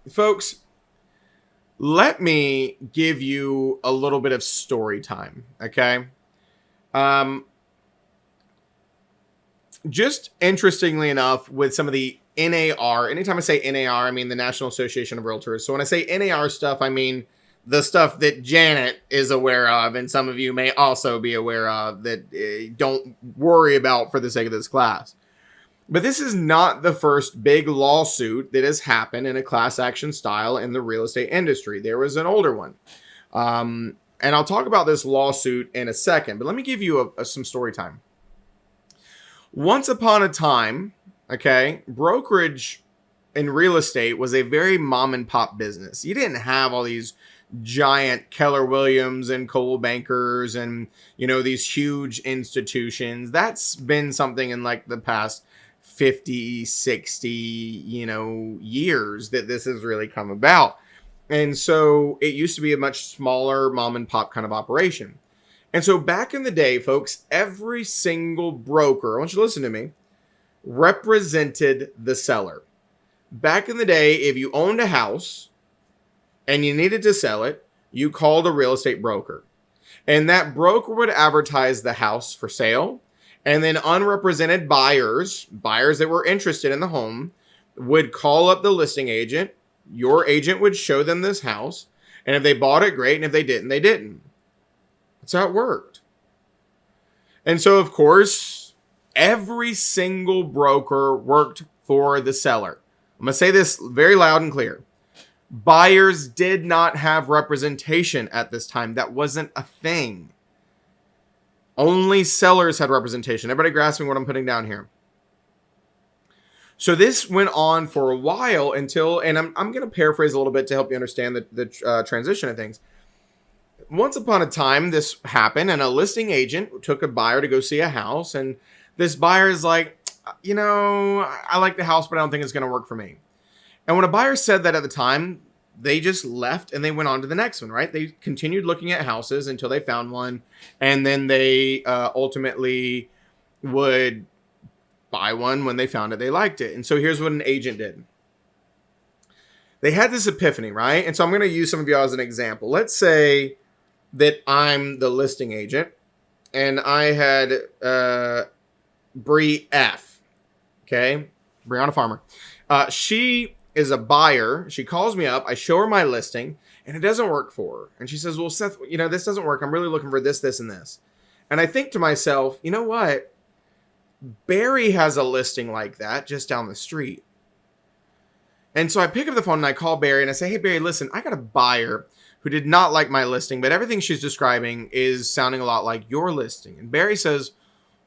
Folks, let me give you a little bit of story time, okay? Um, just interestingly enough, with some of the NAR, anytime I say NAR, I mean the National Association of Realtors. So when I say NAR stuff, I mean the stuff that Janet is aware of, and some of you may also be aware of that don't worry about for the sake of this class. But this is not the first big lawsuit that has happened in a class action style in the real estate industry. There was an older one. And I'll talk about this lawsuit in a second, but let me give you some story time. Once upon a time, okay, brokerage in real estate was a very mom and pop business. You didn't have all these giant Keller Williams and Coldwell Bankers and, these huge institutions. That's been something in like the past 50, 60, years that this has really come about. And so it used to be a much smaller mom and pop kind of operation. And so back in the day, folks, every single broker, I want you to listen to me, represented the seller. Back in the day, if you owned a house and you needed to sell it, you called a real estate broker. And that broker would advertise the house for sale. And then unrepresented buyers that were interested in the home, would call up the listing agent. Your agent would show them this house. And if they bought it, great. And if they didn't, they didn't. That's how it worked. And so, of course, every single broker worked for the seller. I'm going to say this very loud and clear. Buyers did not have representation at this time. That wasn't a thing. Only sellers had representation. Everybody grasping what I'm putting down here? So this went on for a while until, and I'm going to paraphrase a little bit to help you understand the transition of things. Once upon a time, this happened, and a listing agent took a buyer to go see a house, and this buyer is like, I like the house, but I don't think it's going to work for me. And when a buyer said that at the time, they just left and they went on to the next one, right? They continued looking at houses until they found one, and then they ultimately would buy one when they found it, they liked it. And so here's what an agent did. They had this epiphany, right? And so I'm going to use some of y'all as an example. Let's say that I'm the listing agent and I had Bree F. Okay, Brianna Farmer. She is a buyer. She calls me up. I show her my listing and it doesn't work for her. And she says, well, Seth, this doesn't work. I'm really looking for this, this, and this. And I think to myself, you know what? Barry has a listing like that just down the street. And so I pick up the phone and I call Barry and I say, hey, Barry, listen, I got a buyer who did not like my listing, but everything she's describing is sounding a lot like your listing. And Barry says,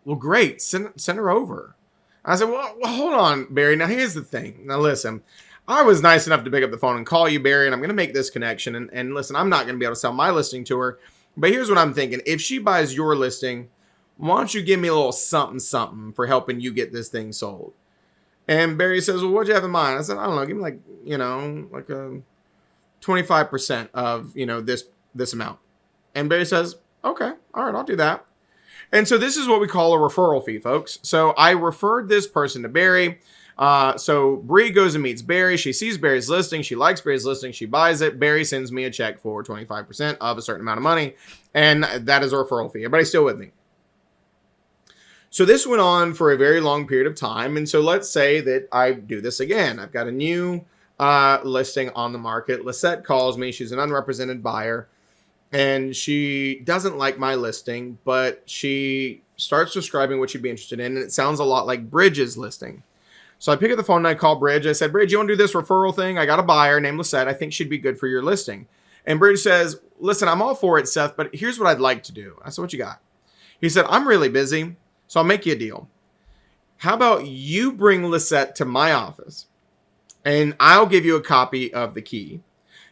well, great, send her over. I said, well, hold on, Barry. Now, here's the thing. Now, listen, I was nice enough to pick up the phone and call you, Barry, and I'm going to make this connection. And listen, I'm not going to be able to sell my listing to her. But here's what I'm thinking. If she buys your listing, why don't you give me a little something, something for helping you get this thing sold? And Barry says, well, what'd you have in mind? I said, I don't know. Give me like a 25% of, this amount. And Barry says, okay, all right, I'll do that. And so this is what we call a referral fee, folks. So I referred this person to Barry. So Bree goes and meets Barry. She sees Barry's listing. She likes Barry's listing. She buys it. Barry sends me a check for 25% of a certain amount of money. And that is a referral fee. Everybody still with me? So this went on for a very long period of time. And so let's say that I do this again. I've got a new listing on the market. Lisette calls me. She's an unrepresented buyer. And she doesn't like my listing, but she starts describing what she'd be interested in. And it sounds a lot like Bridge's listing. So I pick up the phone and I call Bridge. I said, Bridge, you want to do this referral thing? I got a buyer named Lisette. I think she'd be good for your listing. And Bridge says, listen, I'm all for it, Seth, but here's what I'd like to do. I said, what you got? He said, I'm really busy, so I'll make you a deal. How about you bring Lisette to my office and I'll give you a copy of the key.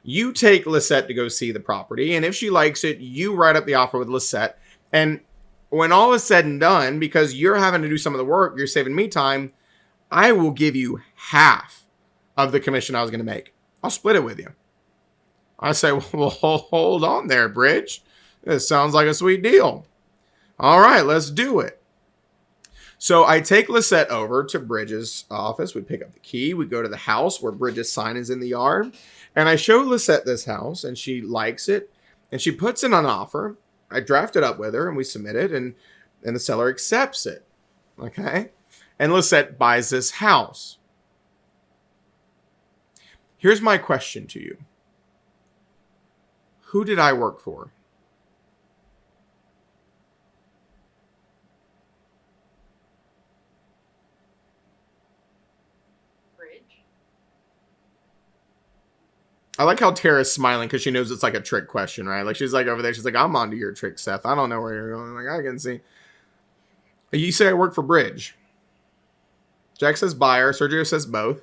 You take Lisette to go see the property, and if she likes it, you write up the offer with Lisette. And when all is said and done, because you're having to do some of the work, you're saving me time, I will give you half of the commission I was going to make. I'll split it with you. I say, well, hold on there, Bridge. This sounds like a sweet deal. All right, let's do it. So I take Lisette over to Bridges' office. We pick up the key. We go to the house where Bridges' sign is in the yard. And I show Lisette this house, and she likes it. And she puts in an offer. I draft it up with her, and we submit it, and the seller accepts it. Okay? And Lisette buys this house. Here's my question to you. Who did I work for? I like how Tara's smiling because she knows it's like a trick question, right? Like she's like over there. She's like, I'm onto your trick, Seth. I don't know where you're going. Like, I can see. You say I work for Bridge. Jack says buyer. Sergio says both.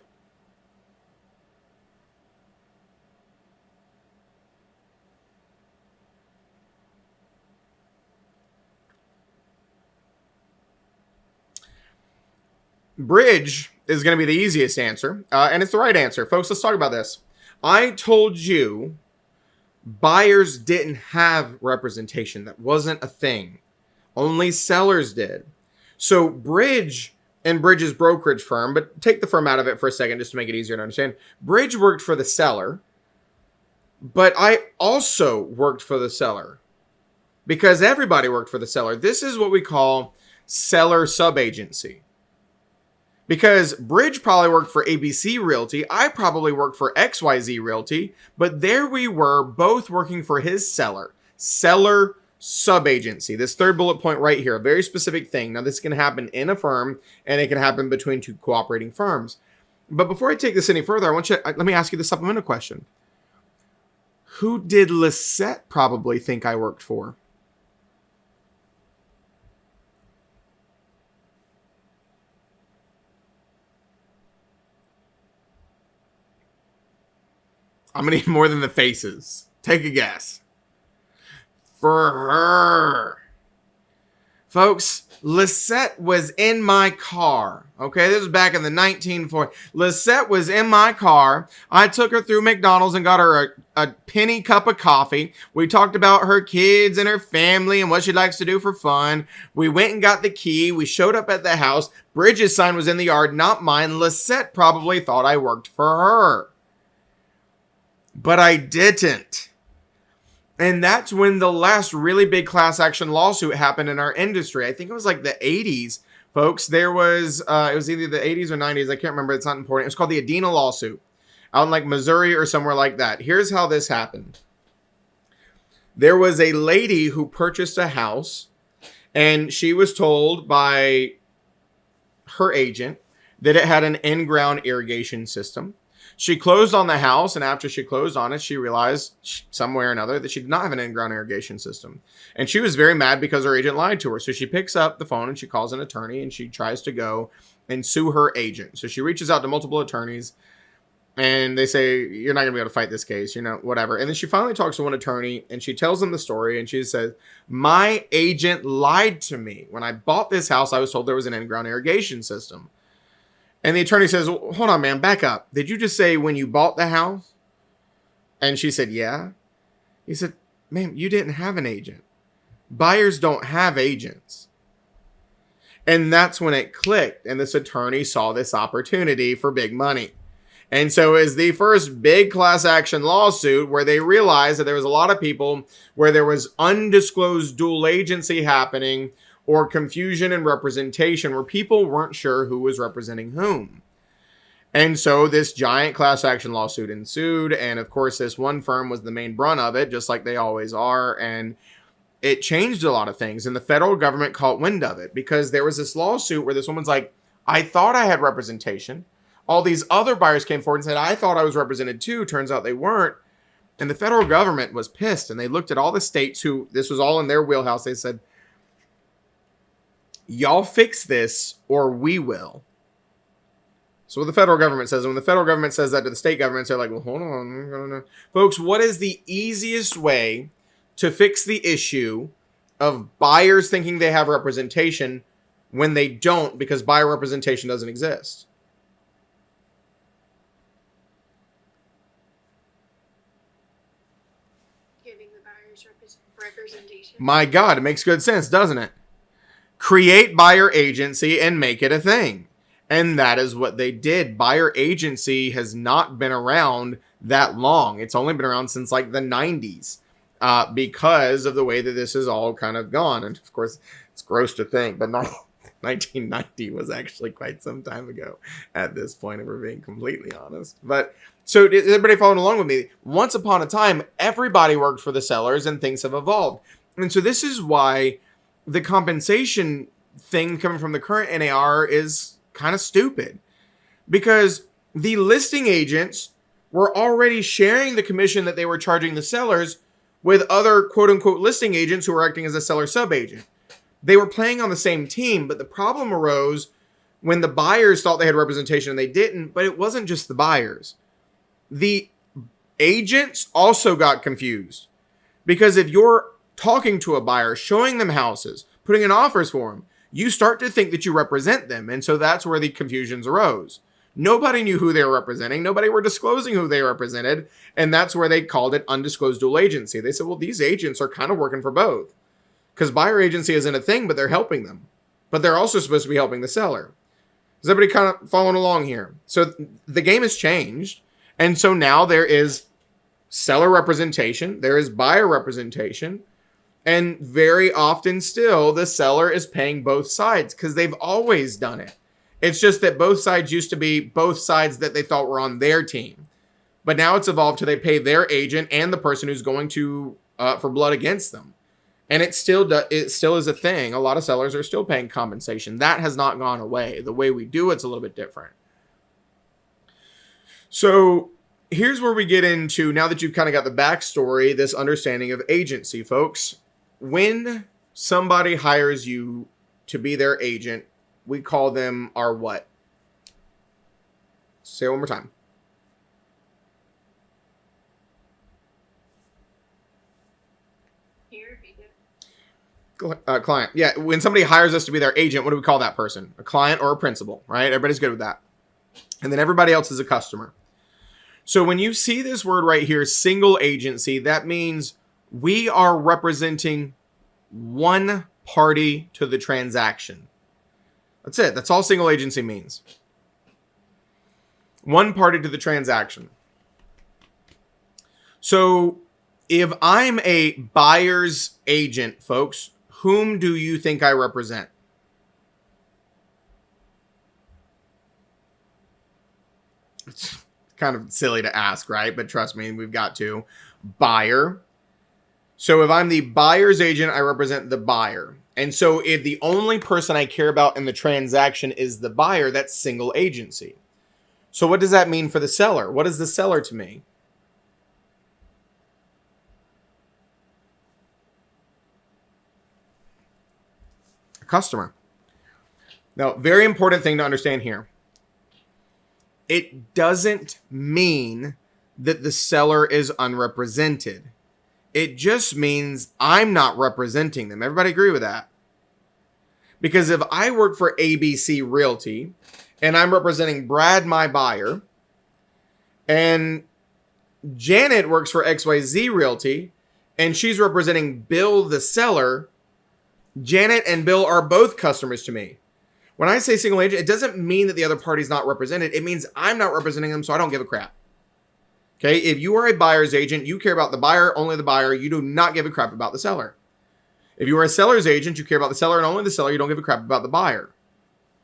Bridge is going to be the easiest answer. And it's the right answer. Folks, let's talk about this. I told you buyers didn't have representation. That wasn't a thing. Only sellers did. So Bridge and Bridge's brokerage firm, but take the firm out of it for a second just to make it easier to understand. Bridge worked for the seller, but I also worked for the seller because everybody worked for the seller. This is what we call seller subagency. Because Bridge probably worked for ABC Realty. I probably worked for XYZ Realty. But there we were, both working for his seller. Seller subagency. This third bullet point right here. A very specific thing. Now, this can happen in a firm. And it can happen between two cooperating firms. But before I take this any further, let me ask you the supplemental question. Who did Lisette probably think I worked for? I'm going to need more than the faces. Take a guess. For her. Folks, Lisette was in my car. Okay, this was back in the 1940s. Lisette was in my car. I took her through McDonald's and got her a penny cup of coffee. We talked about her kids and her family and what she likes to do for fun. We went and got the key. We showed up at the house. Bridges' sign was in the yard, not mine. Lisette probably thought I worked for her. But I didn't. And that's when the last really big class action lawsuit happened in our industry. I think it was like the 80s, folks. There was, it was either the 80s or 90s. I can't remember. It's not important. It was called the Adena lawsuit out in like Missouri or somewhere like that. Here's how this happened. There was a lady who purchased a house and she was told by her agent that it had an in-ground irrigation system. She closed on the house, and after she closed on it, she realized somewhere or another that she did not have an in-ground irrigation system. And she was very mad because her agent lied to her. So she picks up the phone and she calls an attorney and she tries to go and sue her agent. So she reaches out to multiple attorneys and they say, you're not going to be able to fight this case, whatever. And then she finally talks to one attorney and she tells them the story and she says, my agent lied to me. When I bought this house, I was told there was an in-ground irrigation system. And the attorney says, well, hold on, man, back up. Did you just say when you bought the house? And she said, yeah. He said, ma'am, you didn't have an agent. Buyers don't have agents. And that's when it clicked. And this attorney saw this opportunity for big money. And so it was the first big class action lawsuit where they realized that there was a lot of people where there was undisclosed dual agency happening or confusion in representation where people weren't sure who was representing whom. And so this giant class action lawsuit ensued. And of course, this one firm was the main brunt of it, just like they always are. And it changed a lot of things. And the federal government caught wind of it because there was this lawsuit where this woman's like, I thought I had representation. All these other buyers came forward and said, I thought I was represented too. Turns out they weren't. And the federal government was pissed. And they looked at all the states who this was all in their wheelhouse. They said, y'all fix this or we will. So what the federal government says, and when the federal government says that to the state governments, they're like, well, hold on. Folks, what is the easiest way to fix the issue of buyers thinking they have representation when they don't because buyer representation doesn't exist? Giving the buyers representation. My God, it makes good sense, doesn't it? create buyer agency and make it a thing. And that is what they did. Buyer agency has not been around that long. It's only been around since like the 90s because of the way that this has all kind of gone. And of course, it's gross to think, but not 1990 was actually quite some time ago at this point, if we're being completely honest. But so is everybody following along with me? Once upon a time, everybody worked for the sellers and things have evolved. And so this is why the compensation thing coming from the current NAR is kind of stupid, because the listing agents were already sharing the commission that they were charging the sellers with other quote unquote listing agents who were acting as a seller sub agent. They were playing on the same team, but the problem arose when the buyers thought they had representation and they didn't. But it wasn't just the buyers. The agents also got confused, because if you're talking to a buyer, showing them houses, putting in offers for them, you start to think that you represent them. And so that's where the confusions arose. Nobody knew who they were representing. Nobody were disclosing who they represented. And that's where they called it undisclosed dual agency. They said, well, these agents are kind of working for both, because buyer agency isn't a thing, but they're helping them. But they're also supposed to be helping the seller. Is everybody kind of following along here? So the game has changed. And so now there is seller representation. There is buyer representation. And very often still, the seller is paying both sides because they've always done it. It's just that both sides used to be both sides that they thought were on their team. But now it's evolved to they pay their agent and the person who's going to for blood against them. And it still is a thing. A lot of sellers are still paying compensation. That has not gone away. The way we do it's a little bit different. So here's where we get into, now that you've kind of got the backstory, this understanding of agency, folks. When somebody hires you to be their agent, we call them our what? Say it one more time. Client. Yeah, when somebody hires us to be their agent, what do we call that person? A client or a principal, right? Everybody's good with that. And then everybody else is a customer. So when you see this word right here, single agency, that means we are representing one party to the transaction. That's it. That's all single agency means. One party to the transaction. So if I'm a buyer's agent, folks, whom do you think I represent? It's kind of silly to ask, right? But trust me, we've got to. Buyer. So if I'm the buyer's agent, I represent the buyer. And so if the only person I care about in the transaction is the buyer, that's single agency. So what does that mean for the seller? What is the seller to me? A customer. Now, very important thing to understand here. It doesn't mean that the seller is unrepresented. It just means I'm not representing them. Everybody agree with that? Because if I work for ABC Realty and I'm representing Brad, my buyer, and Janet works for XYZ Realty and she's representing Bill, the seller, Janet and Bill are both customers to me. When I say single agent, it doesn't mean that the other party's not represented. It means I'm not representing them, so I don't give a crap. Okay, if you are a buyer's agent, you care about the buyer, only the buyer. You do not give a crap about the seller. If you are a seller's agent, you care about the seller and only the seller. You don't give a crap about the buyer.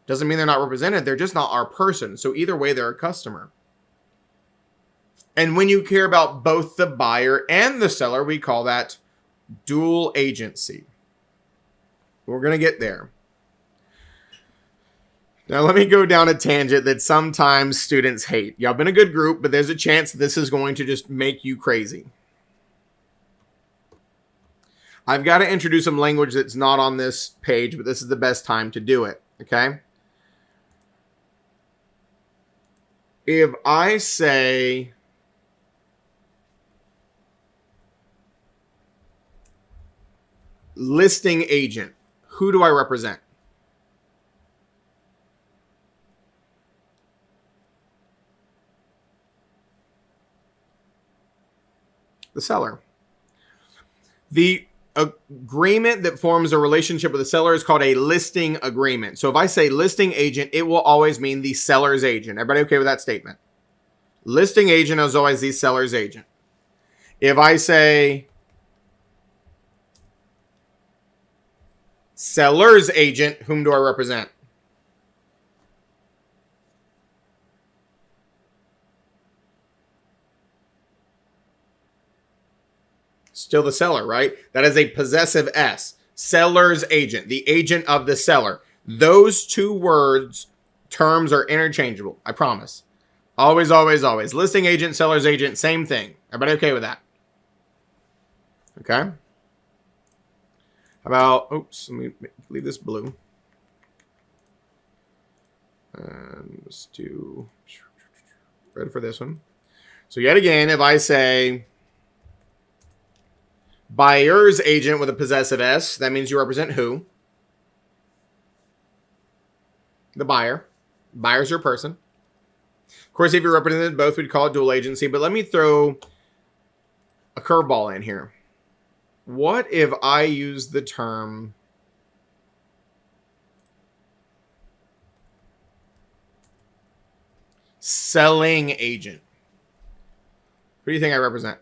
Doesn't mean they're not represented. They're just not our person. So either way, they're a customer. And when you care about both the buyer and the seller, we call that dual agency. We're going to get there. Now, let me go down a tangent that sometimes students hate. Y'all been a good group, but there's a chance this is going to just make you crazy. I've got to introduce some language that's not on this page, but this is the best time to do it, okay? If I say listing agent, who do I represent? The seller. The agreement that forms a relationship with the seller is called a listing agreement. So if I say listing agent, it will always mean the seller's agent. Everybody okay with that statement? Listing agent is always the seller's agent. If I say seller's agent, whom do I represent? Still the seller, right? That is a possessive S. Seller's agent, the agent of the seller. Those two words, terms are interchangeable. I promise. Always, always, always. Listing agent, seller's agent, same thing. Everybody okay with that? Okay. How about, oops, let me leave this blue. And let's do red for this one. So yet again, if I say buyer's agent with a possessive S, that means you represent who? The buyer. Buyer's your person. Of course, if you represented both, we'd call it dual agency. But let me throw a curveball in here. What if I use the term selling agent? Who do you think I represent?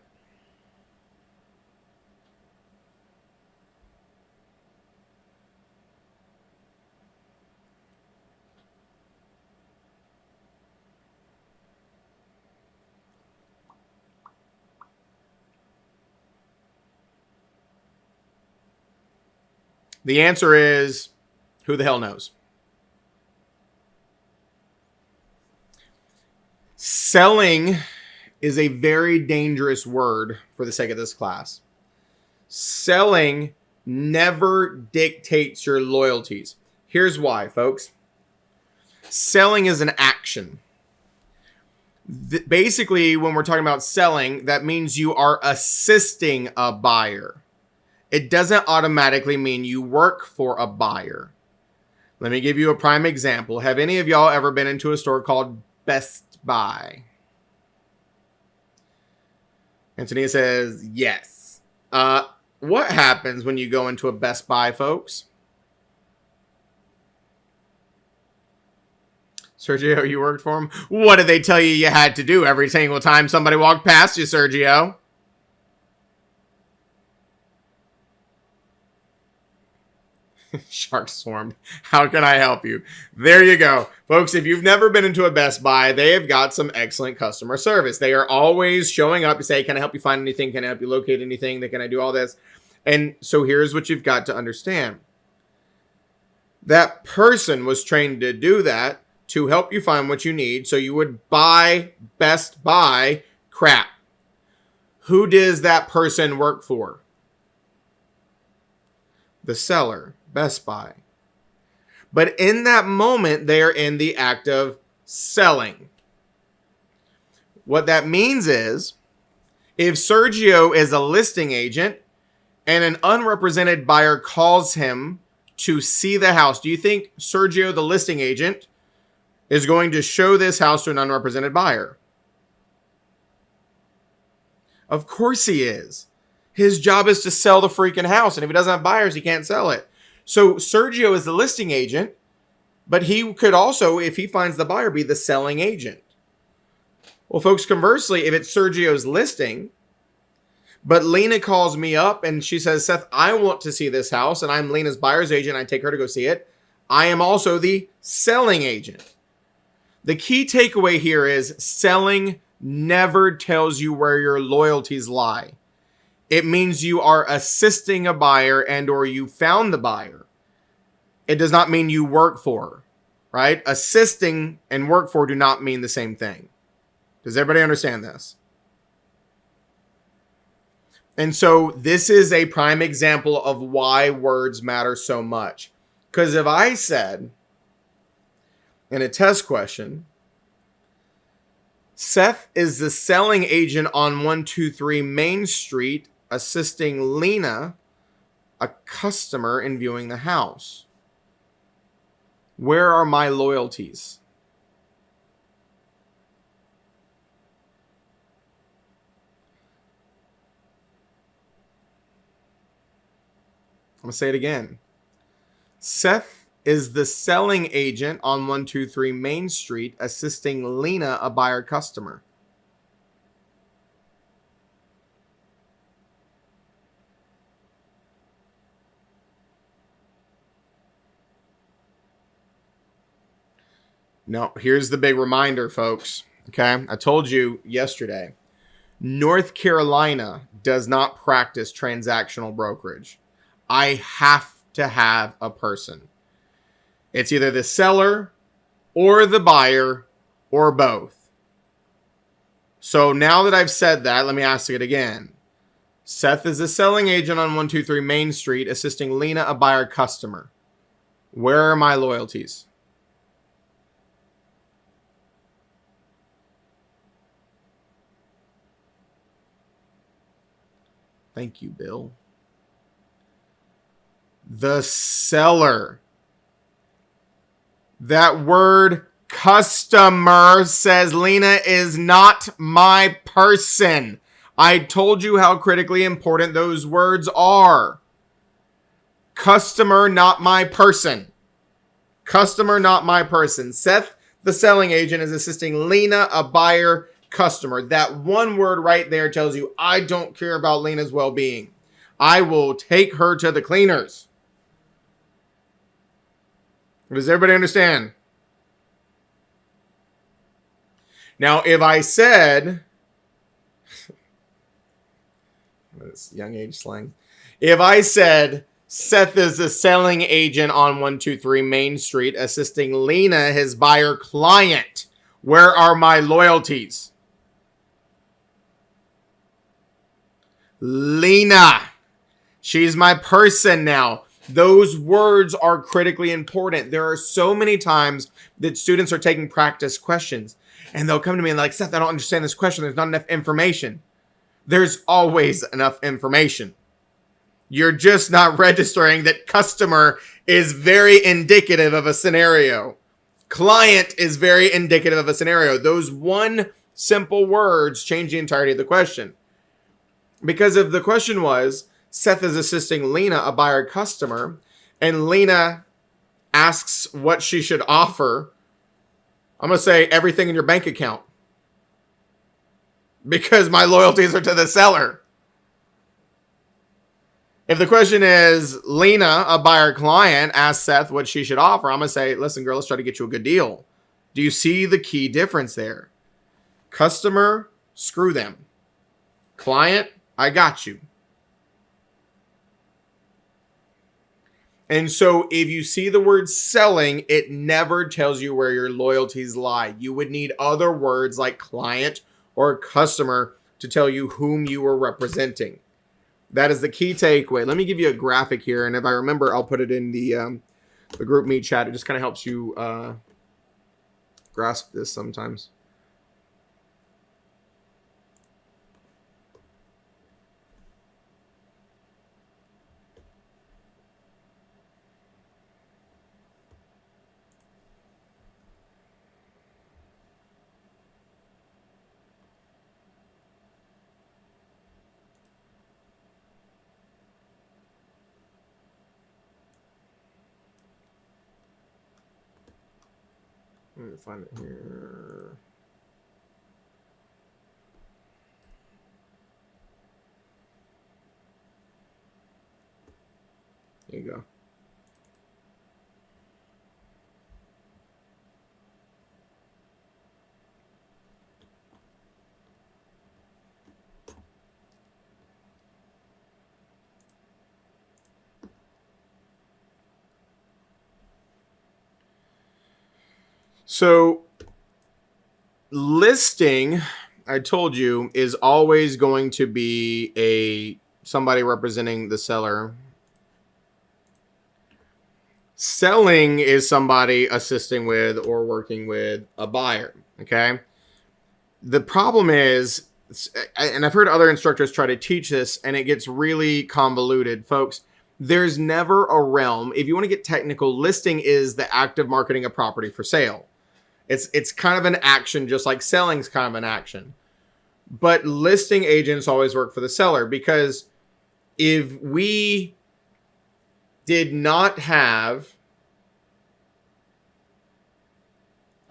The answer is, who the hell knows? Selling is a very dangerous word for the sake of this class. Selling never dictates your loyalties. Here's why, folks. Selling is an action. Basically, when we're talking about selling, that means you are assisting a buyer. It doesn't automatically mean you work for a buyer. Let me give you a prime example. Have any of y'all ever been into a store called Best Buy? Antonia says yes. What happens when you go into a Best Buy, folks? Sergio, you worked for them? What did they tell you you had to do every single time somebody walked past you, Sergio? Shark swarmed. How can I help you? There you go. Folks, if you've never been into a Best Buy, they have got some excellent customer service. They are always showing up to say, can I help you find anything? Can I help you locate anything? Can I do all this? And so here's what you've got to understand. That person was trained to do that to help you find what you need so you would buy Best Buy crap. Who does that person work for? The seller. Best Buy. But in that moment, they are in the act of selling. What that means is, if Sergio is a listing agent and an unrepresented buyer calls him to see the house, do you think Sergio, the listing agent, is going to show this house to an unrepresented buyer? Of course he is. His job is to sell the freaking house, and if he doesn't have buyers, he can't sell it. So Sergio is the listing agent, but he could also, if he finds the buyer, be the selling agent. Well, folks, conversely, if it's Sergio's listing, but Lena calls me up and she says, Seth, I want to see this house, and I'm Lena's buyer's agent, I take her to go see it, I am also the selling agent. The key takeaway here is selling never tells you where your loyalties lie. It means you are assisting a buyer and or you found the buyer. It does not mean you work for, right? Assisting and work for do not mean the same thing. Does everybody understand this? And so this is a prime example of why words matter so much. Because if I said in a test question, Seth is the selling agent on 123 Main Street, assisting Lena, a customer, in viewing the house. Where are my loyalties? I'm going to say it again. Seth is the selling agent on 123 Main Street assisting Lena, a buyer customer. No, here's the big reminder, folks. Okay, I told you yesterday, North Carolina does not practice transactional brokerage. I have to have a person. It's either the seller or the buyer or both. So now that I've said that, let me ask it again. Seth is a selling agent on 123 Main Street assisting Lena, a buyer customer. Where are my loyalties? Thank you, Bill. The seller. That word customer says Lena is not my person. I told you how critically important those words are. Customer, not my person. Customer, not my person. Seth, the selling agent, is assisting Lena, a buyer customer. That one word right there tells you I don't care about Lena's well-being. I will take her to the cleaners. Does everybody understand? Now, if I said, this young age slang, if I said Seth is the selling agent on 123 Main Street assisting Lena, his buyer client, where are my loyalties? Lena. She's my person now. Those words are critically important. There are so many times that students are taking practice questions and they'll come to me and like, Seth, I don't understand this question. There's not enough information. There's always enough information. You're just not registering that customer is very indicative of a scenario. Client is very indicative of a scenario. Those one simple words change the entirety of the question. Because if the question was, Seth is assisting Lena, a buyer customer, and Lena asks what she should offer, I'm going to say everything in your bank account. Because my loyalties are to the seller. If the question is, Lena, a buyer client, asks Seth what she should offer, I'm going to say, listen, girl, let's try to get you a good deal. Do you see the key difference there? Customer, screw them. Client, I got you. And so if you see the word selling, it never tells you where your loyalties lie. You would need other words like client or customer to tell you whom you are representing. That is the key takeaway. Let me give you a graphic here, and if I remember, I'll put it in the group meet chat. It just kind of helps you grasp this sometimes. Let me find it here. There you go. So listing, I told you, is always going to be somebody representing the seller. Selling is somebody assisting with or working with a buyer, okay? The problem is, and I've heard other instructors try to teach this, and it gets really convoluted, folks. There's never a realm. If you want to get technical, listing is the act of marketing a property for sale. It's kind of an action, just like selling is kind of an action. But listing agents always work for the seller, because if we did not have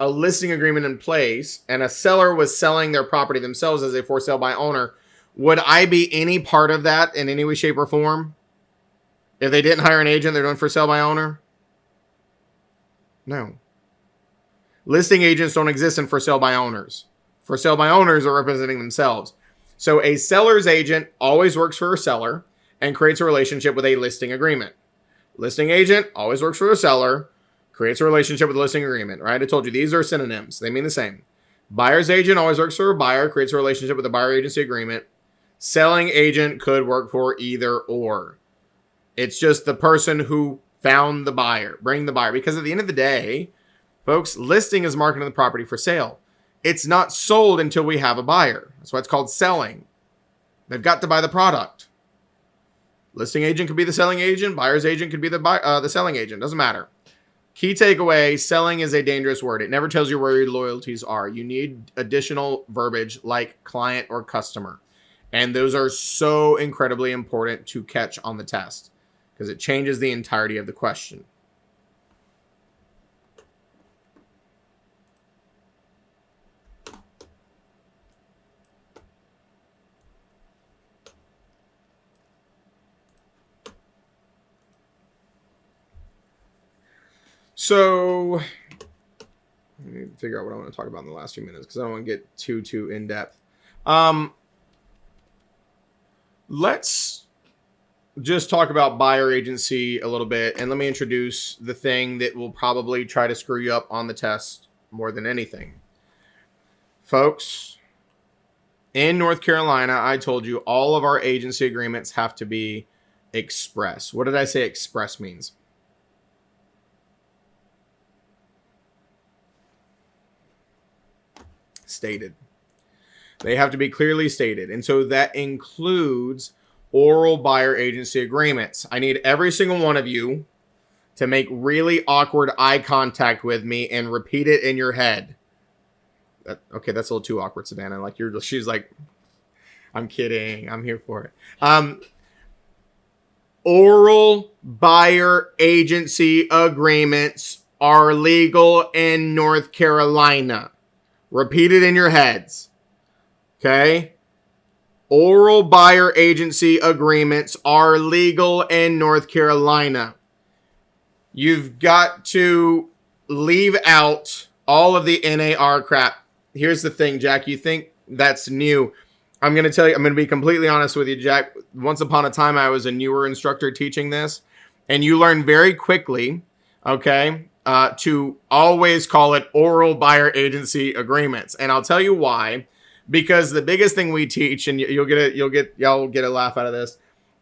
a listing agreement in place and a seller was selling their property themselves as a for sale by owner, would I be any part of that in any way, shape, or form? If they didn't hire an agent, they're doing for sale by owner? No. Listing agents don't exist in for sale by owners. For sale by owners are representing themselves. So a seller's agent always works for a seller and creates a relationship with a listing agreement. Listing agent always works for a seller, creates a relationship with a listing agreement, right? I told you these are synonyms. They mean the same. Buyer's agent always works for a buyer, creates a relationship with a buyer agency agreement. Selling agent could work for either or. It's just the person who found the buyer, bring the buyer. Because at the end of the day, folks, listing is marketing the property for sale. It's not sold until we have a buyer. That's why it's called selling. They've got to buy the product. Listing agent could be the selling agent. Buyer's agent could be the selling agent. Doesn't matter. Key takeaway, selling is a dangerous word. It never tells you where your loyalties are. You need additional verbiage like client or customer. And those are so incredibly important to catch on the test because it changes the entirety of the question. So let me figure out what I want to talk about in the last few minutes because I don't want to get too in depth. Let's just talk about buyer agency a little bit, and let me introduce the thing that will probably try to screw you up on the test more than anything. Folks, in North Carolina, I told you all of our agency agreements have to be express. What did I say express means? Stated. They have to be clearly stated. And so that includes oral buyer agency agreements. I need every single one of you to make really awkward eye contact with me and repeat it in your head. Okay, that's a little too awkward, Savannah. Like she's like, I'm kidding. I'm here for it. Oral buyer agency agreements are legal in North Carolina. Repeat it in your heads. Okay? Oral buyer agency agreements are legal in North Carolina. You've got to leave out all of the NAR crap. Here's the thing, Jack. You think that's new. I'm going to tell you, I'm going to be completely honest with you, Jack. Once upon a time, I was a newer instructor teaching this. And you learn very quickly, okay, to always call it oral buyer agency agreements. And I'll tell you why. Because the biggest thing we teach, and y'all get a laugh out of this.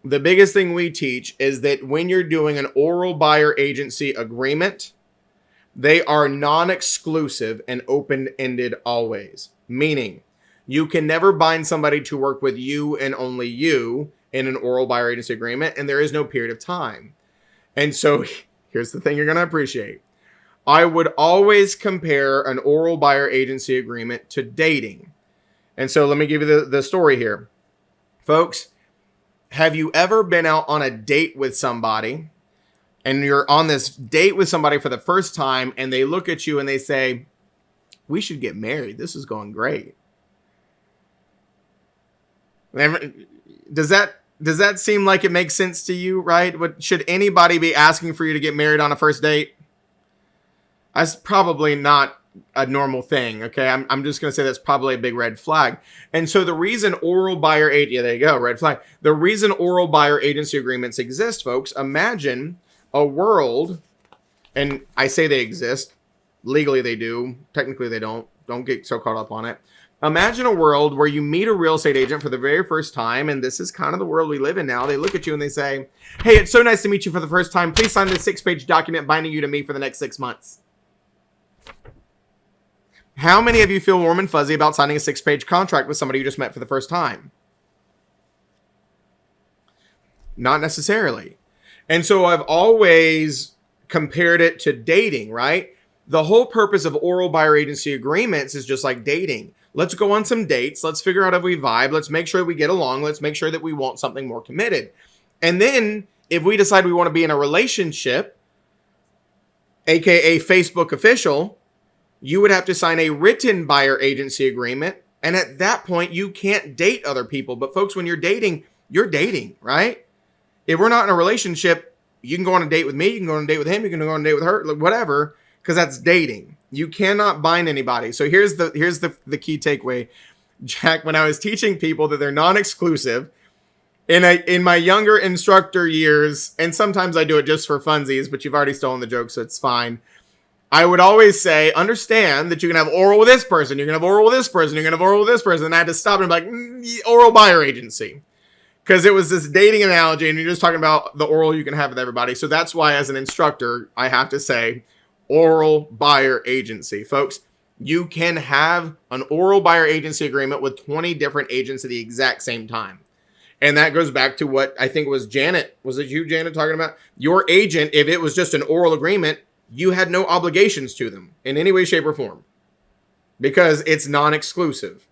The biggest thing we teach is that when you're doing an oral buyer agency agreement, they are non-exclusive and open-ended always. Meaning, you can never bind somebody to work with you and only you in an oral buyer agency agreement, and there is no period of time. And so here's the thing you're going to appreciate. I would always compare an oral buyer agency agreement to dating. And so let me give you the story here. Folks, have you ever been out on a date with somebody and you're on this date with somebody for the first time and they look at you and they say, we should get married. This is going great. Does that seem like it makes sense to you, right? Should anybody be asking for you to get married on a first date? That's probably not a normal thing, okay? I'm just going to say that's probably a big red flag. And so the reason oral buyer agency, yeah, there you go, red flag. The reason oral buyer agency agreements exist, folks, imagine a world, and I say they exist, legally they do, technically they don't get so caught up on it. Imagine a world where you meet a real estate agent for the very first time, and this is kind of the world we live in now. They look at you and they say, hey, it's so nice to meet you for the first time. Please sign this 6-page document binding you to me for the next 6 months. How many of you feel warm and fuzzy about signing a 6-page contract with somebody you just met for the first time? Not necessarily. And so I've always compared it to dating, right? The whole purpose of oral buyer agency agreements is just like dating. Let's go on some dates. Let's figure out if we vibe. Let's make sure we get along. Let's make sure that we want something more committed. And then if we decide we want to be in a relationship, aka Facebook official, you would have to sign a written buyer agency agreement. And at that point, you can't date other people. But folks, when you're dating, right? If we're not in a relationship, you can go on a date with me, you can go on a date with him, you can go on a date with her, whatever, because that's dating. You cannot bind anybody. So here's the key takeaway, Jack. When I was teaching people that they're non-exclusive, in my younger instructor years, and sometimes I do it just for funsies, but you've already stolen the joke, so it's fine. I would always say, understand that you can have oral with this person, you can have oral with this person, you can have oral with this person. And I had to stop and be like, oral buyer agency. Because it was this dating analogy, and you're just talking about the oral you can have with everybody. So that's why, as an instructor, I have to say oral buyer agency. Folks, you can have an oral buyer agency agreement with 20 different agents at the exact same time. And that goes back to what I think was Janet. Was it you, Janet, talking about? Your agent, if it was just an oral agreement, you had no obligations to them in any way, shape, or form. Because it's non-exclusive.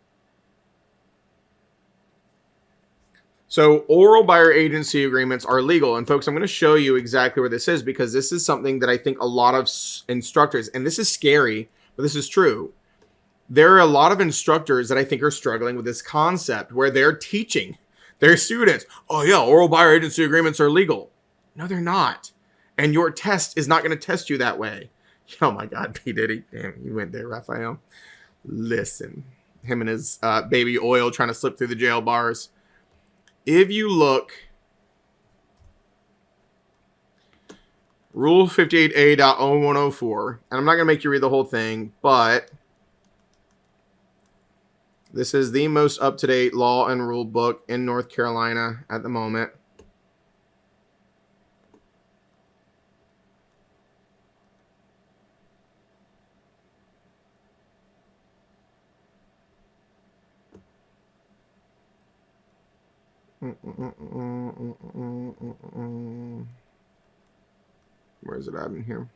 So oral buyer agency agreements are legal. And folks, I'm going to show you exactly where this is, because this is something that I think a lot of instructors, and this is scary, but this is true. There are a lot of instructors that I think are struggling with this concept where they're teaching their students, oh yeah, oral buyer agency agreements are legal. No, they're not. And your test is not going to test you that way. Oh my God, P. Diddy. Damn, you went there, Raphael. Listen, him and his baby oil trying to slip through the jail bars. If you look, Rule 58A.0104, and I'm not going to make you read the whole thing, but this is the most up-to-date law and rule book in North Carolina at the moment. Where is it at in here?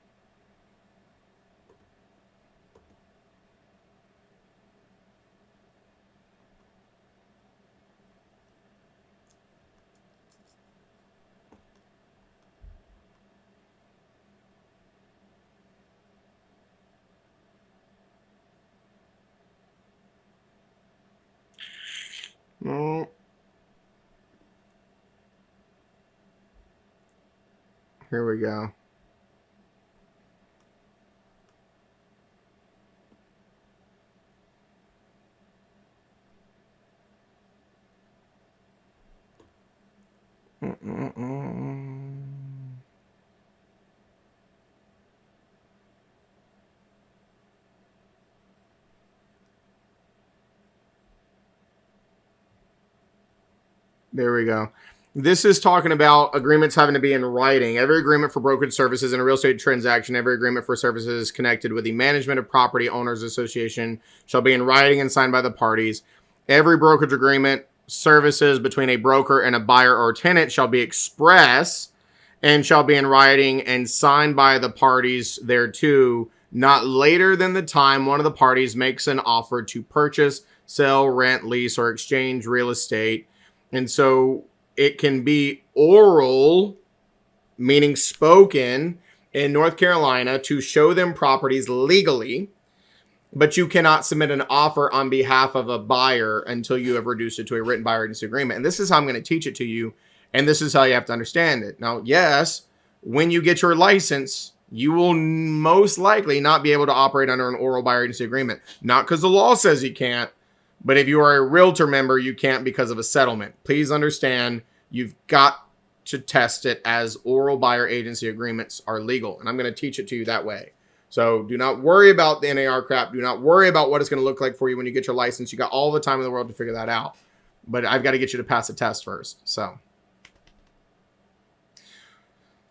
No. Here we go. There we go. This is talking about agreements having to be in writing. Every agreement for brokerage services in a real estate transaction, every agreement for services connected with the management of property owners association shall be in writing and signed by the parties. Every brokerage agreement, services between a broker and a buyer or tenant shall be express and shall be in writing and signed by the parties thereto, not later than the time one of the parties makes an offer to purchase, sell, rent, lease, or exchange real estate. And so it can be oral, meaning spoken, in North Carolina to show them properties legally, but you cannot submit an offer on behalf of a buyer until you have reduced it to a written buyer agency agreement. And this is how I'm going to teach it to you, and this is how you have to understand it. Now, yes, when you get your license, you will most likely not be able to operate under an oral buyer agency agreement. Not because the law says you can't, but if you are a realtor member, you can't because of a settlement. Please understand, you've got to test it as oral buyer agency agreements are legal. And I'm going to teach it to you that way. So do not worry about the NAR crap. Do not worry about what it's going to look like for you when you get your license. You got all the time in the world to figure that out. But I've got to get you to pass the test first. So, of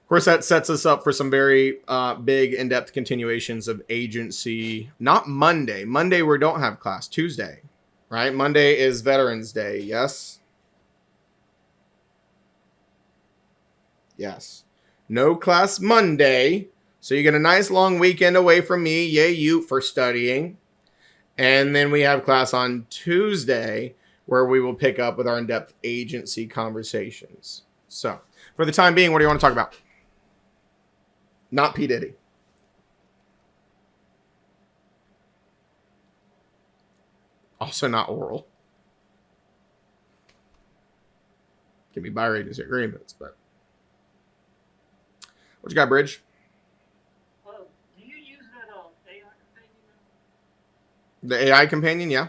course, that sets us up for some very big, in-depth continuations of agency. Not Monday. Monday we don't have class. Tuesday. Right? Monday is Veterans Day, yes? Yes. No class Monday. So you get a nice long weekend away from me. Yay, you, for studying. And then we have class on Tuesday where we will pick up with our in-depth agency conversations. So, For the time being, what do you want to talk about? Not P. Diddy. Also not oral. Give me buyer agency agreements, but what you got, Bridge? Do you use that AI companion? The AI companion, yeah.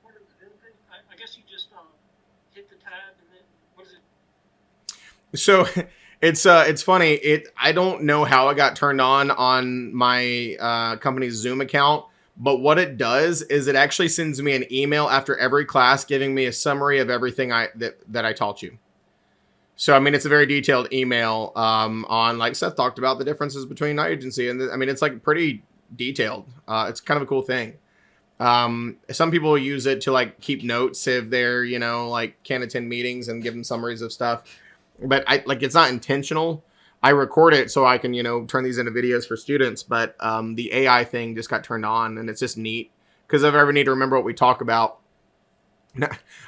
What does it do? I guess you just hit the tab and then what is it? So it's funny. I don't know how it got turned on my company's Zoom account, but what it does is it actually sends me an email after every class giving me a summary of everything that I taught you. So I mean, it's a very detailed email on, like Seth talked about, the differences between agency, and I mean, it's like pretty detailed. It's kind of a cool thing. Some people use it to like keep notes if they're, like can't attend meetings and give them summaries of stuff. But it's not intentional. I record it so I can, turn these into videos for students. But the AI thing just got turned on, and it's just neat because if I ever need to remember what we talk about.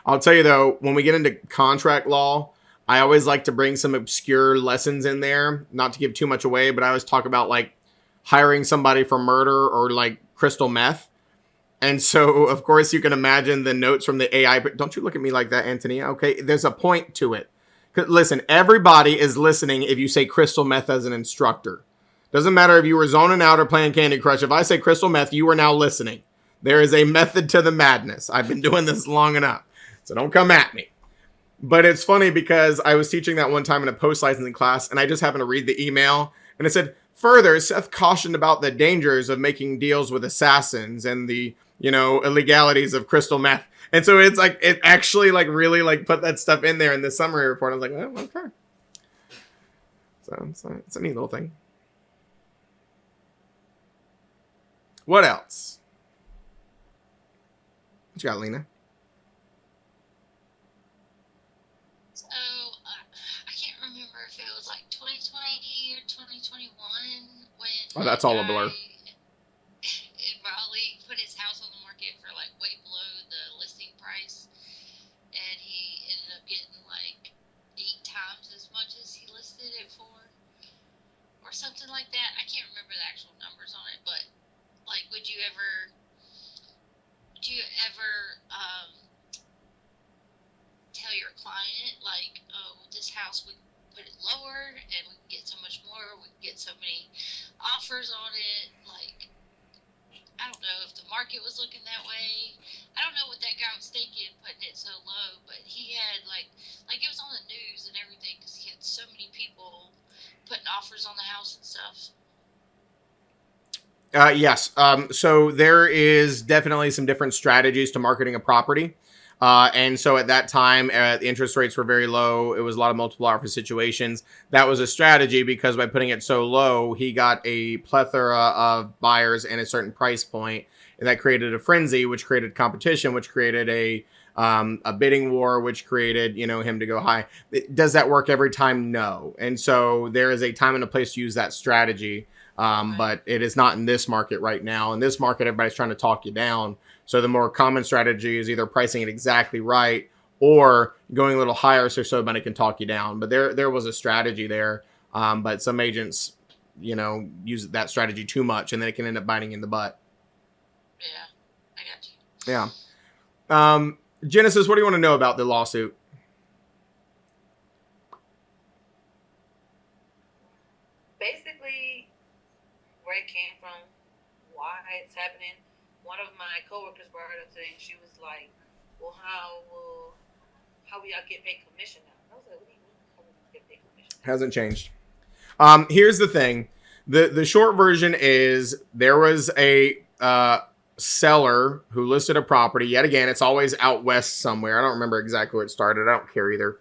I'll tell you though, when we get into contract law, I always like to bring some obscure lessons in there, not to give too much away, but I always talk about like hiring somebody for murder or like crystal meth. And so, of course, you can imagine the notes from the AI. But don't you look at me like that, Anthony. Okay, there's a point to it. Listen, everybody is listening if you say crystal meth as an instructor. Doesn't matter if you were zoning out or playing Candy Crush. If I say crystal meth, you are now listening. There is a method to the madness. I've been doing this long enough, so don't come at me. But it's funny because I was teaching that one time in a post-licensing class, and I just happened to read the email, and it said, further, Seth cautioned about the dangers of making deals with assassins and the, illegalities of crystal meth. And so it's like, it actually like really like put that stuff in there in the summary report. I was like, oh, okay. So it's a neat little thing. What else? What you got, Lena? So I can't remember if it was like 2020 or 2021 when. Oh, that's all a blur. In Raleigh put his house on the market for like way below the listing price, and he ended up getting like 8 times as much as he listed it for, or something like that. I can't remember the actual numbers on it, but like, would you ever tell your client like, oh, this house we put it lower and we can get so much more, we can get so many offers on it? Like, I don't know if the market was looking that way. I don't know what that guy was thinking putting it so low, but he had like it was on the news and everything because he had so many people putting offers on the house and stuff. Yes. So there is definitely some different strategies to marketing a property. And so at that time, the interest rates were very low. It was a lot of multiple offer situations. That was a strategy because by putting it so low, he got a plethora of buyers and a certain price point, and that created a frenzy, which created competition, which created a bidding war, which created, him to go high. Does that work every time? No. And so there is a time and a place to use that strategy. But it is not in this market right now. In this market, everybody's trying to talk you down. So the more common strategy is either pricing it exactly right or going a little higher so somebody can talk you down. But there was a strategy there. But some agents, use that strategy too much, and then it can end up biting in the butt. Yeah, I got you. Yeah. Genesis, what do you want to know about the lawsuit? Basically, where it came from, why it's happening. One of my coworkers brought it up today, and she was like, "Well, how will y'all get paid commission now?" And I was like, "What do you mean? How will we get paid commission?" Hasn't changed. Here's the thing. The short version is there was a seller who listed a property. Yet again, it's always out west somewhere. I don't remember exactly where it started. I don't care either.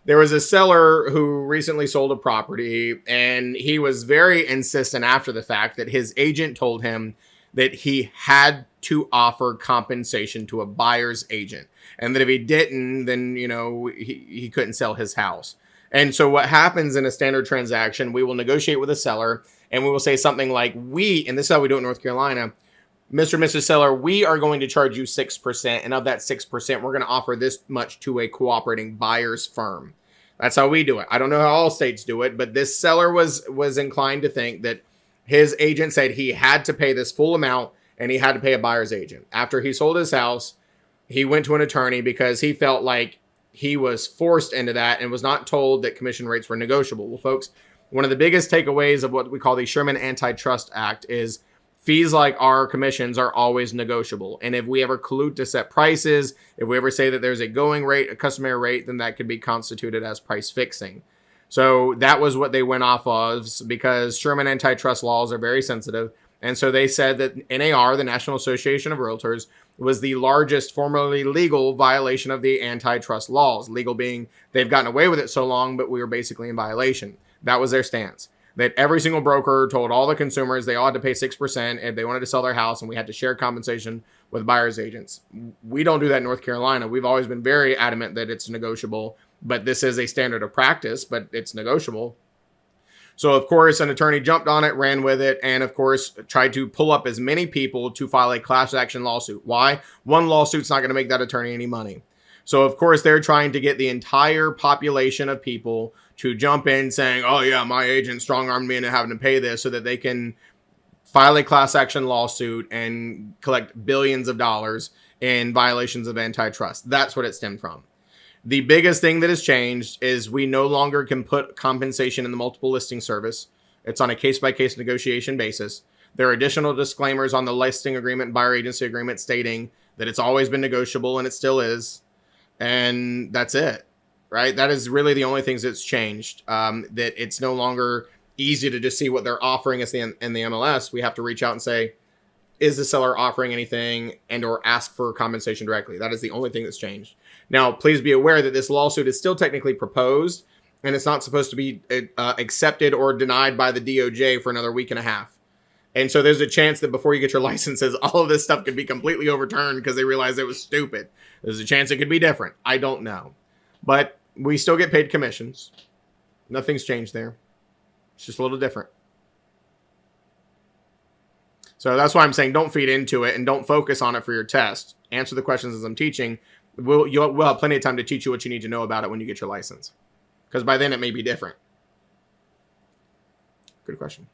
There was a seller who recently sold a property, and he was very insistent after the fact that his agent told him that he had to offer compensation to a buyer's agent, and that if he didn't, then, he couldn't sell his house. And so what happens in a standard transaction, we will negotiate with a seller, and we will say something like, and this is how we do it in North Carolina, Mr. and Mrs. Seller, we are going to charge you 6%, and of that 6%, we're going to offer this much to a cooperating buyer's firm. That's how we do it. I don't know how all states do it, but this seller was inclined to think that his agent said he had to pay this full amount, and he had to pay a buyer's agent. After he sold his house, he went to an attorney because he felt like he was forced into that and was not told that commission rates were negotiable. Well, folks, one of the biggest takeaways of what we call the Sherman Antitrust Act is fees like our commissions are always negotiable. And if we ever collude to set prices, if we ever say that there's a going rate, a customary rate, then that could be constituted as price fixing. So that was what they went off of, because Sherman antitrust laws are very sensitive. And so they said that NAR, the National Association of Realtors, was the largest formerly legal violation of the antitrust laws. Legal being they've gotten away with it so long, but we were basically in violation. That was their stance. That every single broker told all the consumers they all had to pay 6% if they wanted to sell their house, and we had to share compensation with buyer's agents. We don't do that in North Carolina. We've always been very adamant that it's negotiable, but this is a standard of practice, but it's negotiable. So, of course, an attorney jumped on it, ran with it, and, of course, tried to pull up as many people to file a class action lawsuit. Why? One lawsuit's not going to make that attorney any money. So, of course, they're trying to get the entire population of people to jump in saying, oh, yeah, my agent strong-armed me into having to pay this, so that they can file a class action lawsuit and collect billions of dollars in violations of antitrust. That's what it stemmed from. The biggest thing that has changed is we no longer can put compensation in the multiple listing service. It's on a case-by-case negotiation basis. There are additional disclaimers on the listing agreement and buyer agency agreement stating that it's always been negotiable, and it still is. And that's it, right? That is really the only things that's changed. That it's no longer easy to just see what they're offering us in the MLS. We have to reach out and say, is the seller offering anything, and or ask for compensation directly. That is the only thing that's changed. Now, please be aware that this lawsuit is still technically proposed, and it's not supposed to be accepted or denied by the DOJ for another week and a half. And so there's a chance that before you get your licenses, all of this stuff could be completely overturned because they realized it was stupid. There's a chance it could be different. I don't know. But we still get paid commissions. Nothing's changed there. It's just a little different. So that's why I'm saying don't feed into it and don't focus on it for your test. Answer the questions as I'm teaching. We'll have plenty of time to teach you what you need to know about it when you get your license. Because by then it may be different. Good question.